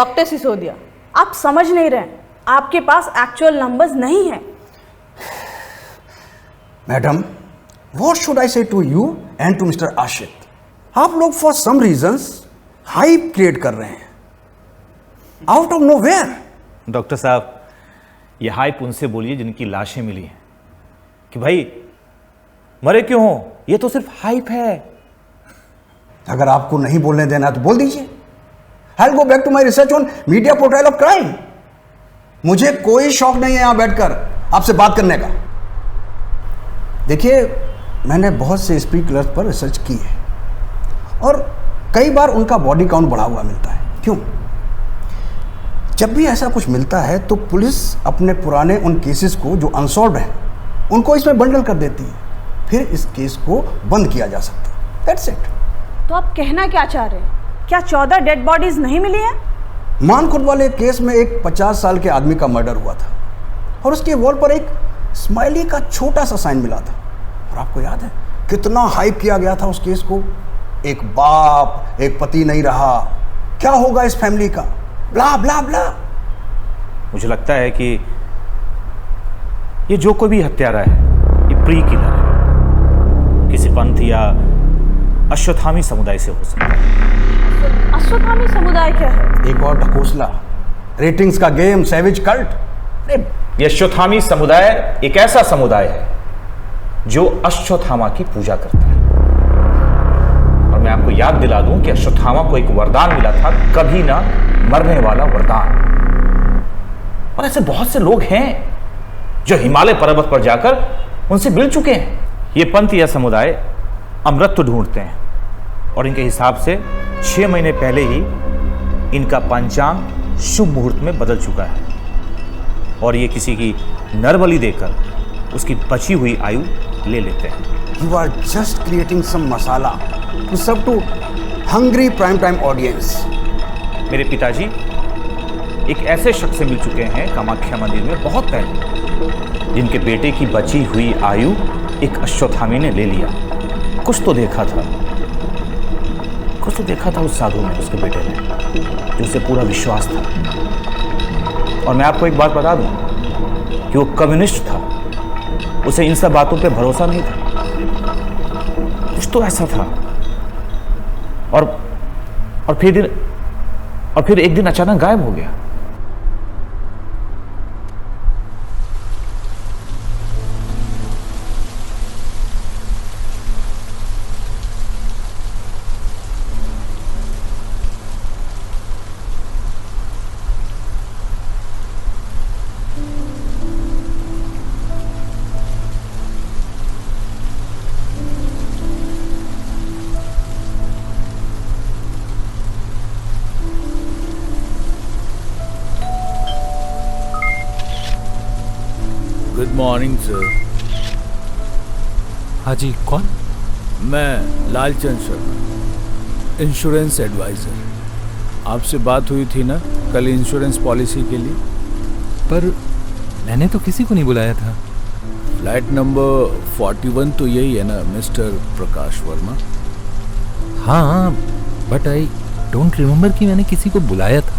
Doctor Sisodia, आप समझ नहीं रहे हैं, आपके पास एक्चुअल नंबर्स नहीं है। Madam, what should I say to you and to Mr. आशित? आप लोग for some reasons hype create कर रहे हैं आउट ऑफ नोवेयर। डॉक्टर साहब, ये हाइप उनसे बोलिए जिनकी लाशें मिली हैं कि भाई मरे क्यों हो, ये तो सिर्फ हाइप है। अगर आपको नहीं बोलने देना तो बोल दीजिए। I'll go back to my research on media portrayal of crime. मुझे कोई शौक नहीं है यहां बैठकर आपसे बात करने का। देखिए, मैंने बहुत से स्पी किलर्स पर रिसर्च की है और कई बार उनका बॉडी काउंट बढ़ा हुआ मिलता है। क्यों? जब भी ऐसा कुछ मिलता है तो पुलिस अपने पुराने उन केसेस को जो अनसॉल्व्ड हैं उनको इसमें बंडल कर देती है, फिर इस केस को बंद किया जा सकता है। That's it. तो आप कहना क्या चाह रहे हैं? क्या 14 डेड बॉडीज नहीं मिली हैं? मानखुर्द वाले केस में एक 50 साल के आदमी का मर्डर हुआ था और उसके वॉल पर एक स्माइली का छोटा सा साइन मिला था। और आपको याद है कितना हाइप किया गया था उस केस को। एक बाप, एक पति नहीं रहा, क्या होगा इस फैमिली का, ब्ला ब्ला ब्ला। मुझे लगता है कि ये जो कोई भी हत्यारा है ये प्री किलर है, किसी पंथ या अश्वत्थामी समुदाय से हो सकता है। अश्वत्थामी समुदाय क्या है? एक और ढकोसला, रेटिंग्स का गेम, सैविज कल्ट। ये अश्वत्थामी समुदाय एक ऐसा समुदाय है जो अश्वत्थामा की पूजा करता है। और मैं आपको याद दिला दूं कि अश्वत्थामा को एक वरदान मिला था, कभी ना मरने वाला वरदान। और ऐसे बहुत से लोग हैं जो हिमालय पर्वत पर जाकर उनसे मिल चुके हैं। ये पंथ या समुदाय अमृत तो ढूंढते हैं और इनके हिसाब से 6 महीने पहले ही इनका पंचांग शुभ मुहूर्त में बदल चुका है और ये किसी की नरबलि देकर उसकी बची हुई आयु ले लेते हैं। You are just creating some masala to serve to hungry prime time audience. मेरे पिताजी एक ऐसे शख्स से मिल चुके हैं कामाख्या मंदिर में बहुत पहले, जिनके बेटे की बची हुई आयु एक अश्वत्थामी ने ले लिया। कुछ तो देखा था उस साधु में, उसके बेटे ने, जो उसे पूरा विश्वास था। और मैं आपको एक बात बता दूं कि वो कम्युनिस्ट था, उसे इन सब बातों पे भरोसा नहीं था। कुछ तो ऐसा था। और फिर एक दिन अचानक गायब हो गया। Good morning sir. हाँ जी, कौन? मैं लालचंद शर्मा, इंश्योरेंस एडवाइज़र। आपसे बात हुई थी ना कल इंश्योरेंस पॉलिसी के लिए? पर मैंने तो किसी को नहीं बुलाया था। फ्लैट नंबर 41 तो यही है ना मिस्टर प्रकाश वर्मा? हाँ, बट आई डोंट रिमेम्बर कि मैंने किसी को बुलाया था।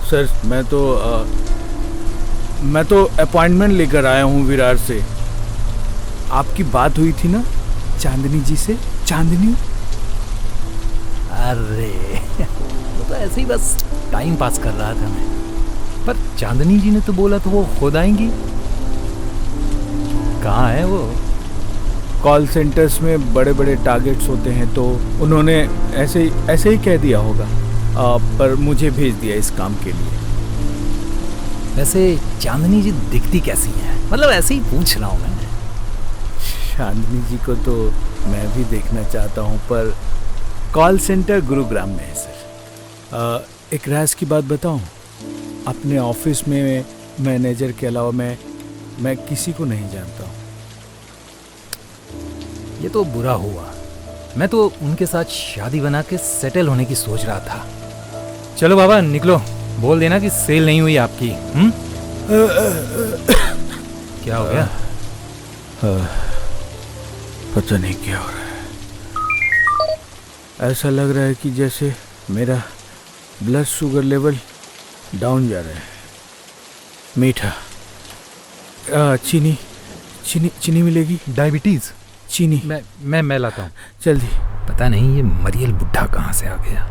सर मैं तो अपॉइंटमेंट लेकर आया हूँ विरार से। आपकी बात हुई थी ना चांदनी जी से? चांदनी? अरे वो तो ऐसे ही बस टाइम पास कर रहा था मैं। पर चांदनी जी ने तो बोला तो वो खुद आएंगी। कहाँ है वो? कॉल सेंटर्स में बड़े बड़े टारगेट्स होते हैं तो उन्होंने ऐसे ही कह दिया होगा, पर मुझे भेज दिया इस काम के लिए। वैसे चांदनी जी दिखती कैसी हैं? मतलब ऐसे ही पूछ रहा हूँ मैंने। चांदनी जी को तो मैं भी देखना चाहता हूँ, पर कॉल सेंटर गुरुग्राम में है सर। एक राज की बात बताऊँ, अपने ऑफिस में मैनेजर के अलावा मैं किसी को नहीं जानता हूँ। ये तो बुरा हुआ। मैं तो उनके साथ शादी बना के सेटल होने की सोच रहा था। चलो बाबा निकलो, बोल देना कि सेल नहीं हुई आपकी। क्या हो गया? पता नहीं क्या हो रहा है। ऐसा लग रहा है कि जैसे मेरा ब्लड शुगर लेवल डाउन जा रहे हैं। मीठा चीनी चीनी चीनी मिलेगी? डायबिटीज? चीनी मैं लाता हूँ। जल्दी। पता नहीं ये मरियल बुढ़ा कहाँ से आ गया।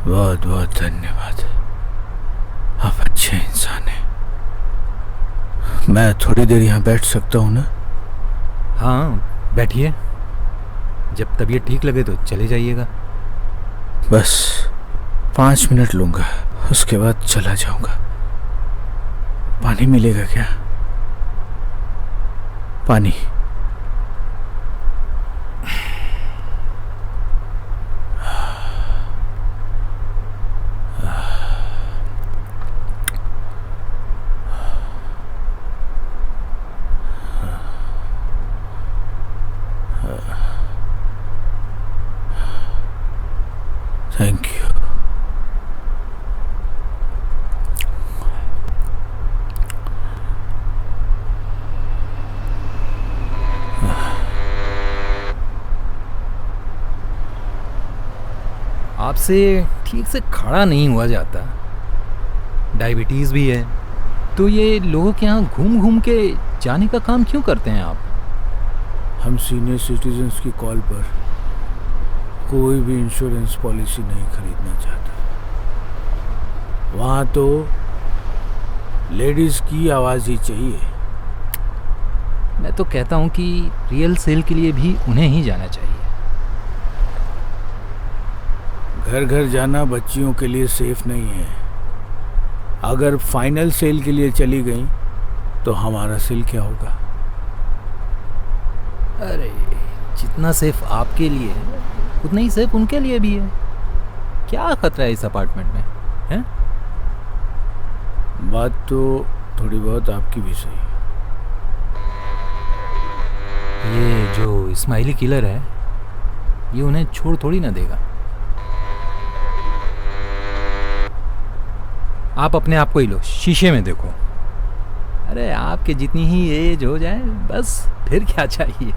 बहुत बहुत धन्यवाद, आप अच्छे इंसान हैं। मैं थोड़ी देर यहाँ बैठ सकता हूँ ना? हाँ बैठिए, जब तबीयत ठीक लगे तो चले जाइएगा। बस 5 मिनट लूँगा, उसके बाद चला जाऊँगा। पानी मिलेगा क्या? पानी। Thank you. आपसे ठीक से खड़ा नहीं हुआ जाता, डायबिटीज़ भी है, तो ये लोगों के यहाँ घूम घूम के जाने का काम क्यों करते हैं आप? हम सीनियर सिटीजन्स की कॉल पर कोई भी इंश्योरेंस पॉलिसी नहीं खरीदना चाहता। वहाँ तो लेडीज़ की आवाज़ ही चाहिए। मैं तो कहता हूँ कि रियल सेल के लिए भी उन्हें ही जाना चाहिए। घर घर जाना बच्चियों के लिए सेफ नहीं है। अगर फाइनल सेल के लिए चली गई तो हमारा सेल क्या होगा? अरे जितना सेफ आपके लिए है उतना ही सेफ उनके लिए भी है। क्या खतरा है इस अपार्टमेंट में, हैं? बात तो थोड़ी बहुत आपकी भी सही। ये जो स्माइली किलर है ये उन्हें छोड़ थोड़ी ना देगा। आप अपने आप को ही लो, शीशे में देखो। अरे आपके जितनी ही एज हो जाए बस, फिर क्या चाहिए।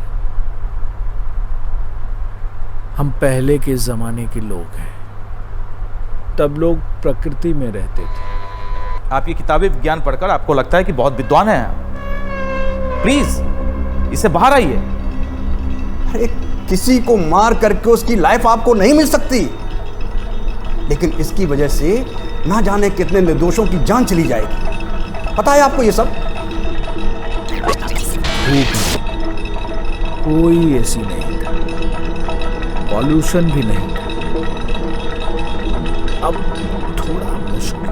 हम पहले के ज़माने के लोग हैं, तब लोग प्रकृति में रहते थे। आप ये किताबें विज्ञान पढ़कर आपको लगता है कि बहुत विद्वान हैं। प्लीज इससे बाहर आइए। अरे किसी को मार करके उसकी लाइफ आपको नहीं मिल सकती, लेकिन इसकी वजह से ना जाने कितने निर्दोषों की जान चली जाएगी। पता है आपको ये सब? कोई ऐसी नहीं था, पॉल्यूशन भी नहीं था। अब थोड़ा मुश्किल है।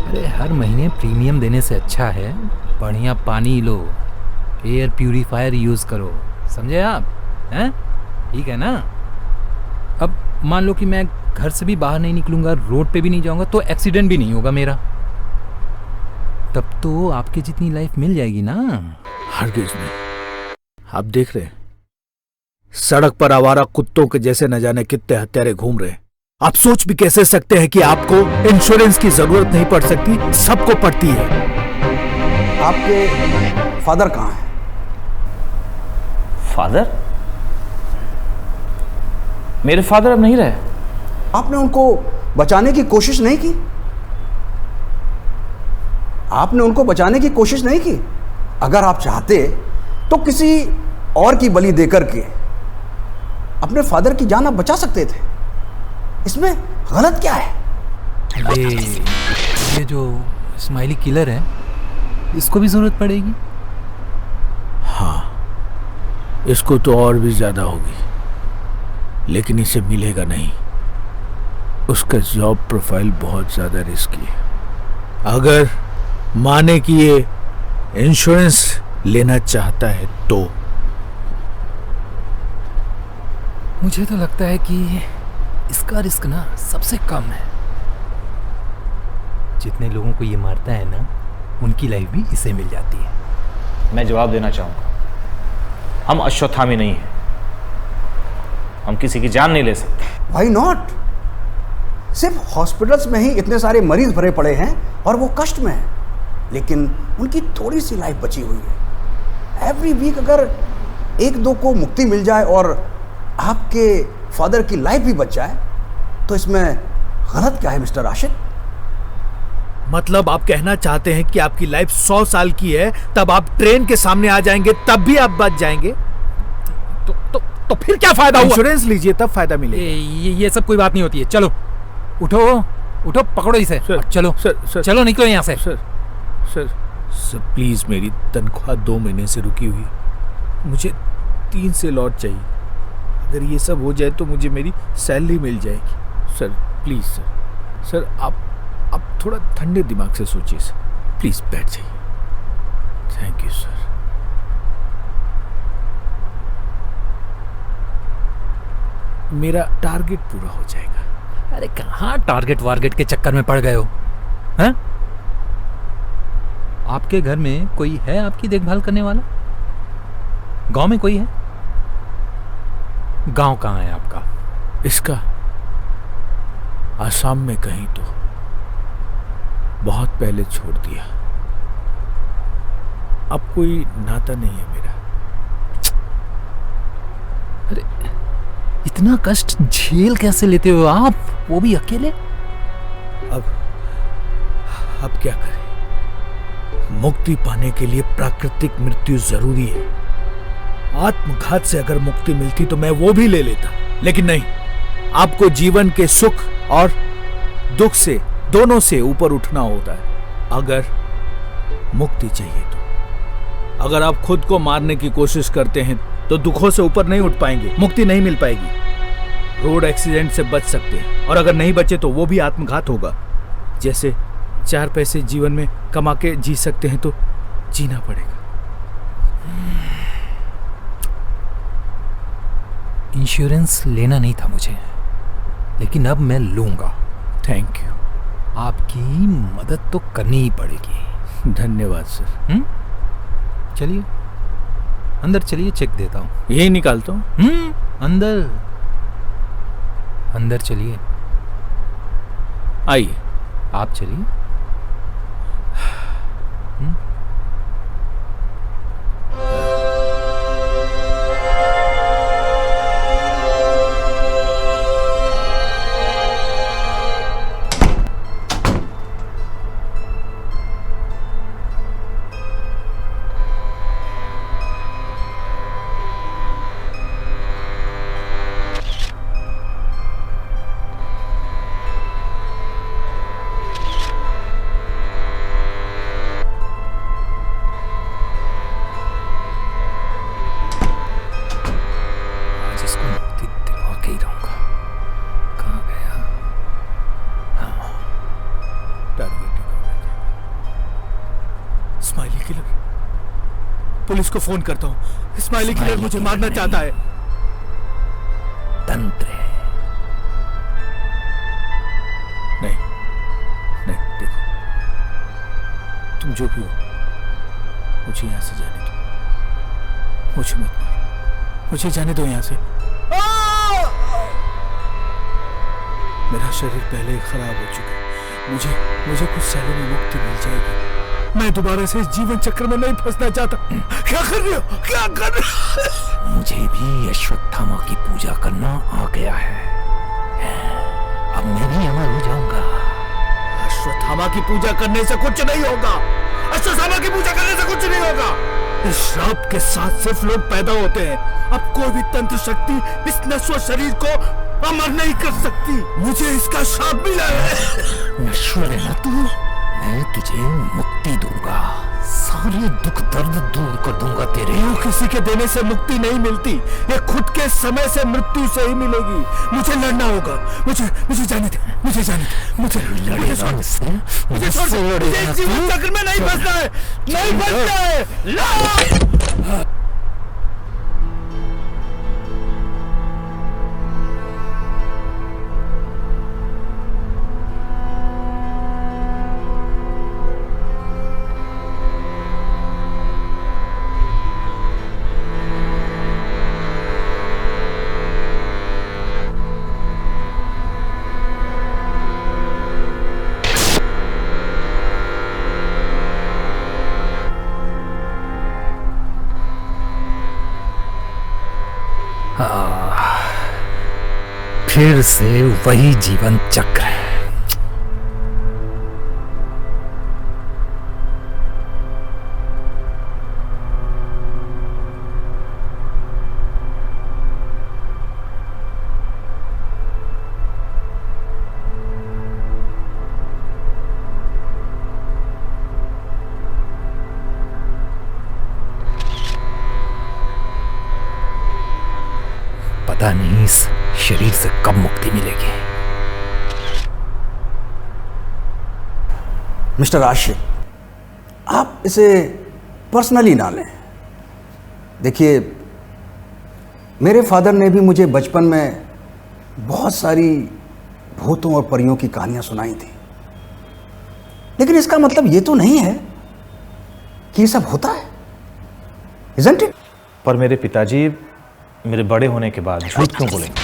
अरे हर महीने प्रीमियम देने से अच्छा है बढ़िया पानी लो, एयर प्यूरीफायर यूज़ करो, समझे आप? हैं? ठीक है ना? अब मान लो कि मैं घर से भी बाहर नहीं निकलूंगा, रोड पे भी नहीं जाऊंगा, तो एक्सीडेंट भी नहीं होगा मेरा। तब तो आपके जितनी लाइफ मिल जाएगी ना। हरगिज नहीं। आप देख रहे हैं सड़क पर आवारा कुत्तों के जैसे न जाने कितने हत्यारे घूम रहे हैं। आप सोच भी कैसे सकते हैं कि आपको इंश्योरेंस की जरूरत नहीं पड़ सकती? सबको पड़ती है। आपके फादर कहाँ हैं? फादर? मेरे फादर अब नहीं रहे। आपने उनको बचाने की कोशिश नहीं की? आपने उनको बचाने की कोशिश नहीं की? अगर आप चाहते तो किसी और की बलि देकर के अपने फादर की जान आप बचा सकते थे। इसमें गलत क्या है? ये जो स्माइली किलर है इसको भी जरूरत पड़ेगी। हाँ, इसको तो और भी ज्यादा होगी, लेकिन इसे मिलेगा नहीं। उसका जॉब प्रोफाइल बहुत ज्यादा रिस्की है। अगर माने कि ये इंश्योरेंस लेना चाहता है तो मुझे तो लगता है कि इसका रिस्क ना सबसे कम है। जितने लोगों को ये मारता है ना, उनकी लाइफ भी इसे मिल जाती है। मैं जवाब देना चाहूंगा, हम अश्वत्थामी नहीं हैं, हम किसी की जान नहीं ले सकते। Why not? सिर्फ हॉस्पिटल्स में ही इतने सारे मरीज भरे पड़े हैं और वो कष्ट में हैं, लेकिन उनकी थोड़ी सी लाइफ बची हुई है। एवरी वीक अगर एक दो को मुक्ति मिल जाए और आपके फादर की लाइफ भी बच जाए तो इसमें गलत क्या है मिस्टर राशिद? मतलब आप कहना चाहते हैं कि आपकी लाइफ 100 साल की है, तब आप ट्रेन के सामने आ जाएंगे तब भी आप बच जाएंगे? तो फिर क्या फायदा हुआ? इंश्योरेंस लीजिए तब फायदा मिलेगा। ये सब कोई बात नहीं होती है। चलो उठो उठो, पकड़ो इसे। सर, चलो सर, चलो निकलो यहाँ से। सर प्लीज, मेरी तनख्वाह 2 महीने से रुकी हुई, मुझे 3 से लौट चाहिए। अगर ये सब हो जाए तो मुझे मेरी सैलरी मिल जाएगी। सर प्लीज सर आप थोड़ा ठंडे दिमाग से सोचिए सर, प्लीज बैठ जाइए। Thank you sir. मेरा टारगेट पूरा हो जाएगा। अरे कहाँ टारगेट वारगेट के चक्कर में पड़ गए हो? हैं? आपके घर में कोई है आपकी देखभाल करने वाला? गांव में कोई है? गांव कहाँ है आपका? इसका आसाम में कहीं तो बहुत पहले छोड़ दिया। अब कोई नाता नहीं है मेरा। अरे इतना कष्ट झेल कैसे लेते हो आप, वो भी अकेले? अब क्या करें? मुक्ति पाने के लिए प्राकृतिक मृत्यु जरूरी है। आत्मघात से अगर मुक्ति मिलती तो मैं वो भी ले लेता, लेकिन नहीं। आपको जीवन के सुख और दुख से, दोनों से ऊपर उठना होता है अगर मुक्ति चाहिए तो। अगर आप खुद को मारने की कोशिश करते हैं तो दुखों से ऊपर नहीं उठ पाएंगे, मुक्ति नहीं मिल पाएगी। रोड एक्सीडेंट से बच सकते हैं, और अगर नहीं बचे तो वो भी आत्मघात होगा। जैसे 4 पैसे जीवन में कमा के जी सकते हैं तो जीना पड़ेगा। इंश्योरेंस लेना नहीं था मुझे, लेकिन अब मैं लूंगा। Thank you. आपकी मदद तो करनी ही पड़ेगी। धन्यवाद सर। चलिए अंदर चलिए, चेक देता हूँ। यही निकालता हूँ। अंदर अंदर चलिए। आइए। आप चलिए। स्माइली किलर, पुलिस को फोन करता हूँ। स्माइली किलर मुझे मारना चाहता है। तंत्र है। नहीं नहीं, देखो, तुम जो भी हो, मुझे यहाँ से जाने दो। मुझे मत मारो, मुझे जाने दो यहाँ से। मेरा शरीर पहले ही खराब हो चुका है। मुझे कुछ सालों में मुक्ति मिल जाएगी। मैं दोबारा से इस जीवन चक्र में नहीं फंसना चाहता। क्या कर रहे हो? क्या कर रहे हो? मुझे भी अश्वत्थामा की पूजा करना आ गया है। अब मैं भी अमर हो जाऊंगा। अश्वत्थामा की पूजा करने से कुछ नहीं होगा। अश्वत्थामा की पूजा करने से कुछ नहीं होगा। इस श्राप के साथ सिर्फ लोग पैदा होते हैं। अब कोई भी तंत्र शक्ति इस नश्वर शरीर को अमर नहीं कर सकती। मुझे इसका श्राप मिला है। नश्वर है ना तू, मैं तुझे मुक्ति दूंगा। सारे दुख दर्द दूर कर दूंगा तेरे। यूं किसी के देने से मुक्ति नहीं मिलती, ये खुद के समय से मृत्यु से ही मिलेगी। मुझे लड़ना होगा, मुझे जाने दे, मुझे जाने दे, मुझे जीवन चक्र में नहीं फंसना है, नहीं फंसना है। फिर से वही जीवन चक्र है। पता नहीं इस शरीर से कब मुक्ति मिलेगी। मिस्टर आशिक, आप इसे पर्सनली ना लें। देखिए, मेरे फादर ने भी मुझे बचपन में बहुत सारी भूतों और परियों की कहानियां सुनाई थी, लेकिन इसका मतलब ये तो नहीं है कि ये सब होता है, isn't it? पर मेरे पिताजी मेरे बड़े होने के बाद झूठ क्यों बोलेंगे?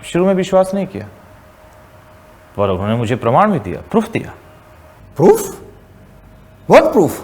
शुरू में विश्वास नहीं किया, पर उन्होंने मुझे प्रमाण भी दिया, प्रूफ दिया। प्रूफ? What proof?